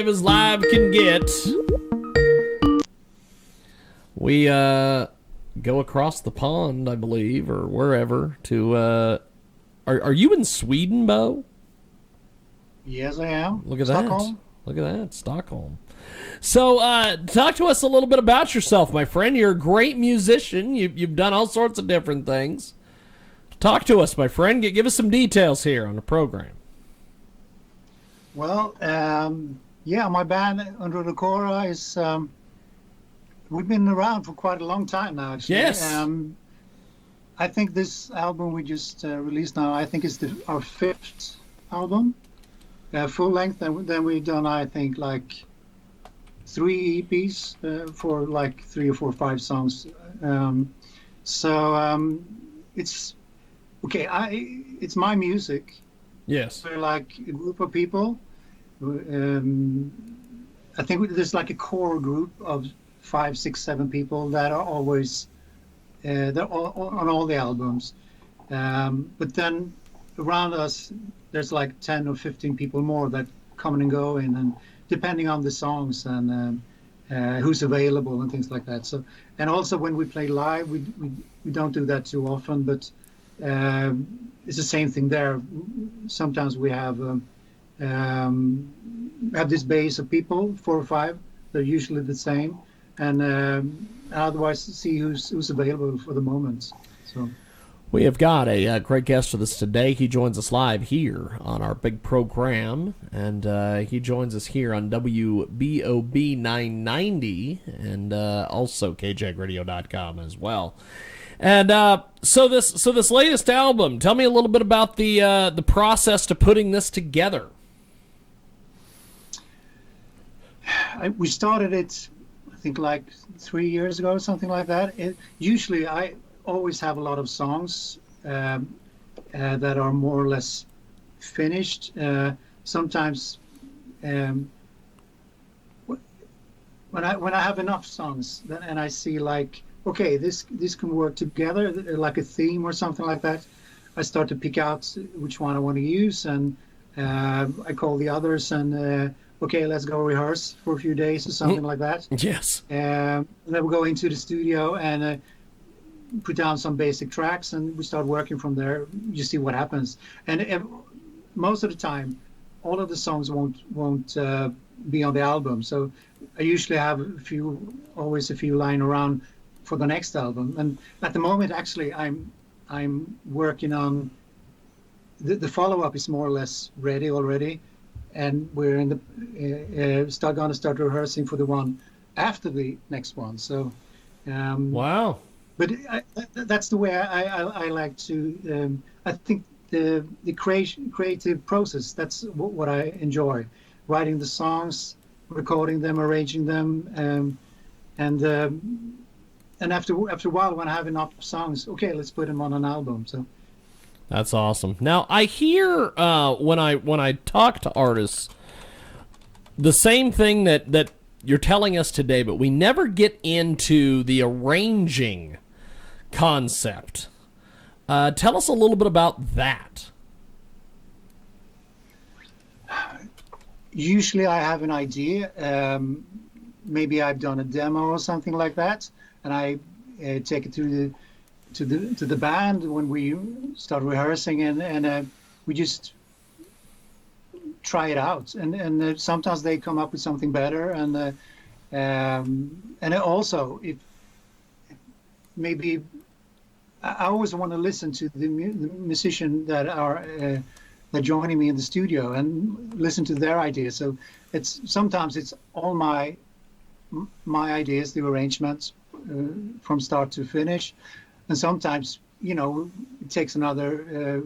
as live can get. We go across the pond, I believe, or wherever to. Are you in Sweden, Bo? Yes, I am. Look at Stockholm. that. Look at that, Stockholm. So, talk to us a little bit about yourself, my friend. You're a great musician. You've done all sorts of different things. Talk to us, my friend. Give us some details here on the program. Well, my band Under the Cora is. We've been around for quite a long time now, actually. Yes. I think this album we just released now, I think is our fifth album, full length. And then we've done, I think, like 3 EPs for like 3 or 4 or 5 songs. It's okay. It's my music. Yes. We're like a group of people. I think there's like a core group of 5, 6, 7 people that are always they're all, on all the albums. But then around us, there's like 10 or 15 people more that come and go in, and depending on the songs and who's available and things like that. So, and also when we play live, we don't do that too often, but it's the same thing there. Sometimes we have this base of people, 4 or 5. They're usually the same, and otherwise see who's available for the moment. So. We have got a great guest with us today. He joins us live here on our big program, and he joins us here on WBOB 990 and also KJAGradio.com as well. And so this latest album, tell me a little bit about the process to putting this together. We started it, I think, like 3 years ago, something like that. Usually I always have a lot of songs that are more or less finished. Sometimes when I have enough songs and I see like, okay, this can work together, like a theme or something like that, I start to pick out which one I want to use, and I call the others and okay, let's go rehearse for a few days or something like that. Yes. And then we go into the studio and put down some basic tracks, and we start working from there. You see what happens, and most of the time, all of the songs won't be on the album. So I usually have always a few lying around for the next album. And at the moment, actually, I'm working on the follow-up is more or less ready already, and we're in the going to start rehearsing for the one after the next one. So wow. But that's the way I like to. I think the creative process. That's what I enjoy. Writing the songs, recording them, arranging them, and after a while, when I have enough songs, okay, let's put them on an album. So that's awesome. Now I hear when I talk to artists, the same thing that you're telling us today, but we never get into the arranging concept. Tell us a little bit about that. Usually I have an idea. Maybe I've done a demo or something like that, and I take it to the band when we start rehearsing, and we just try it out. And sometimes they come up with something better, and also if maybe I always want to listen to the musician that are joining me in the studio and listen to their ideas. So sometimes it's all my ideas, the arrangements from start to finish, and sometimes it takes another.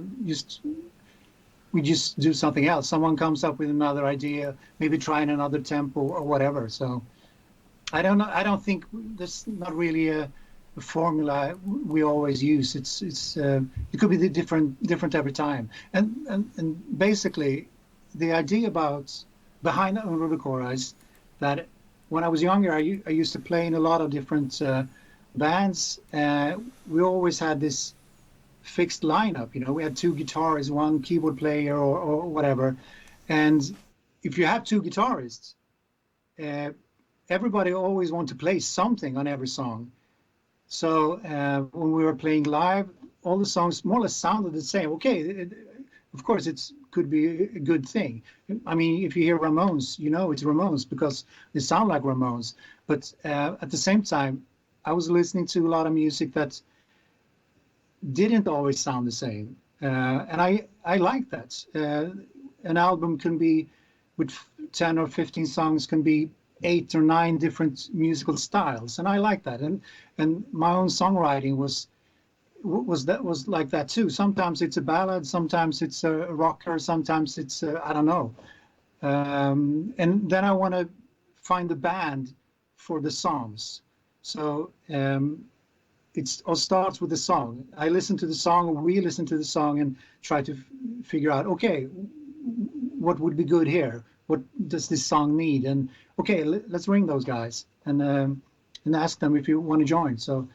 We just do something else. Someone comes up with another idea, maybe trying another tempo or whatever. So I don't know. I don't think there's not really a formula we always use. It could be different every time. And basically, the idea behind Under the Cora is that when I was younger, I used to play in a lot of different bands. We always had this fixed lineup. We had 2 guitarists, 1 keyboard player, or whatever. And if you have 2 guitarists, everybody always want to play something on every song. So when we were playing live, all the songs more or less sounded the same. Okay, of course it could be a good thing. I mean, if you hear Ramones, you know it's Ramones because they sound like Ramones. But at the same time, I was listening to a lot of music that didn't always sound the same, and I like that. An album can be with 10 or 15 songs can be 8 or 9 different musical styles, and I like that. And my own songwriting was like that too. Sometimes it's a ballad, sometimes it's a rocker, sometimes it's I don't know. And then I want to find the band for the songs. So it all starts with the song. I listen to the song, or we listen to the song, and try to figure out, okay, what would be good here? What does this song need? And okay, let's ring those guys and ask them if you want to join. So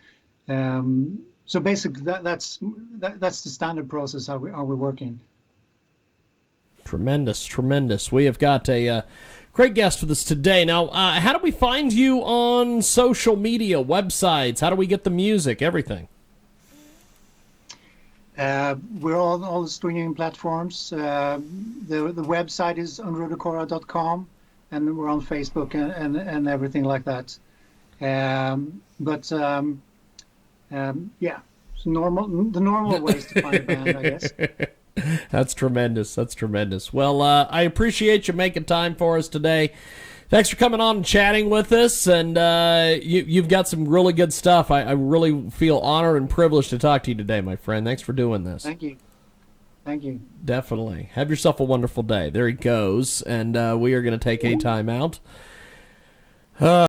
so basically that's the standard process how we're working. Tremendous. We have got a great guest with us today. Now, how do we find you on social media, websites? How do we get the music, everything? We're on all the streaming platforms. The website is unrudekora.com, and we're on Facebook and everything like that. Yeah, the normal ways to find a band, I guess. That's tremendous. Well, I appreciate you making time for us today. Thanks for coming on and chatting with us, and you've got some really good stuff. I really feel honored and privileged to talk to you today, my friend. Thanks for doing this. Thank you. Definitely. Have yourself a wonderful day. There he goes, and we are going to take a time out.